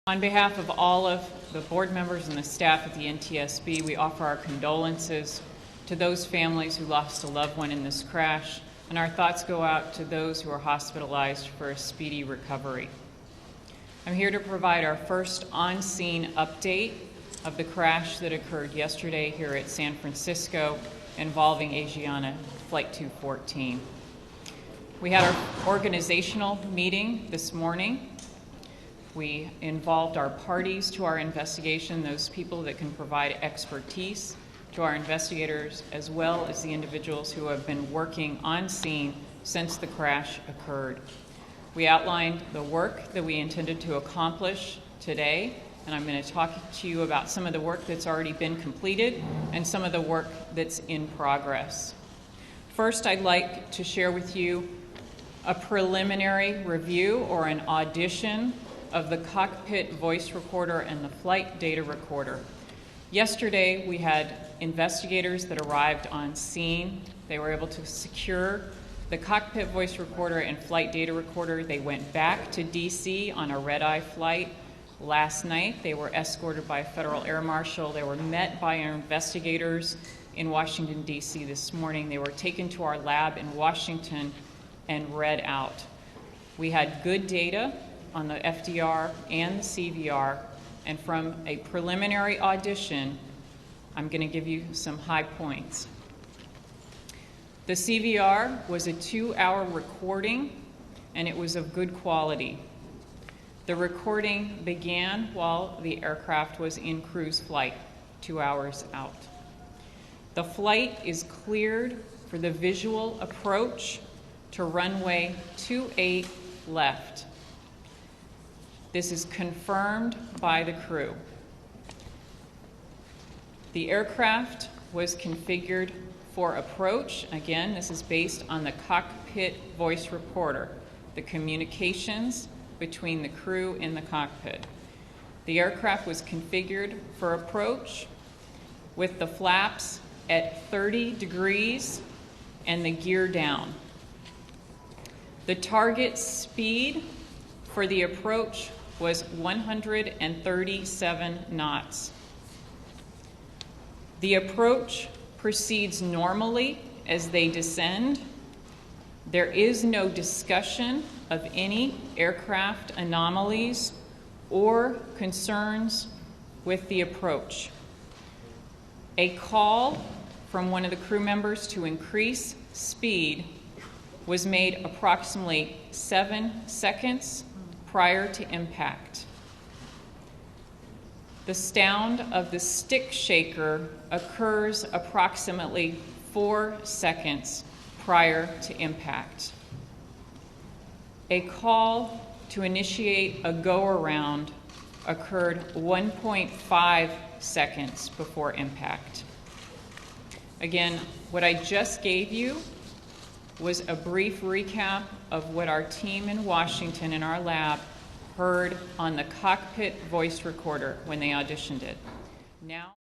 On behalf of all of the board members and the staff at the NTSB, we offer our condolences to those families who lost a loved one in this crash, and our thoughts go out to those who are hospitalized for a speedy recovery. I'm here to provide our first on-scene update of the crash that occurred yesterday here at San Francisco involving Asiana Flight 214. We had our organizational meeting this morning. We involved our parties to our investigation, those people that can provide expertise to our investigators, as well as the individuals who have been working on scene since the crash occurred. We outlined the work that we intended to accomplish today, and I'm going to talk to you about some of the work that's already been completed and some of the work that's in progress. First, I'd like to share with you a preliminary review or an audition of the cockpit voice recorder and the flight data recorder. Yesterday, we had investigators that arrived on scene. They were able to secure the cockpit voice recorder and flight data recorder. They went back to DC on a red-eye flight last night. They were escorted by a federal air marshal. They were met by our investigators in Washington, DC this morning. They were taken to our lab in Washington and read out. We had good data on the FDR and the CVR, and from a preliminary audition, I'm going to give you some high points. The CVR was a 2-hour recording, and it was of good quality. The recording began while the aircraft was in cruise flight, 2 hours out. The flight is cleared for the visual approach to runway 28 left. This is confirmed by the crew. The aircraft was configured for approach. Again, this is based on the cockpit voice recorder, the communications between the crew in the cockpit. The aircraft was configured for approach with the flaps at 30 degrees and the gear down. The target speed for the approach was 137 knots. The approach proceeds normally as they descend. There is no discussion of any aircraft anomalies or concerns with the approach. A call from one of the crew members to increase speed was made approximately 7 seconds prior to impact. The sound of the stick shaker occurs approximately 4 seconds prior to impact. A call to initiate a go-around occurred 1.5 seconds before impact. Again, what I just gave you was a brief recap of what our team in Washington in our lab heard on the cockpit voice recorder when they auditioned it. Now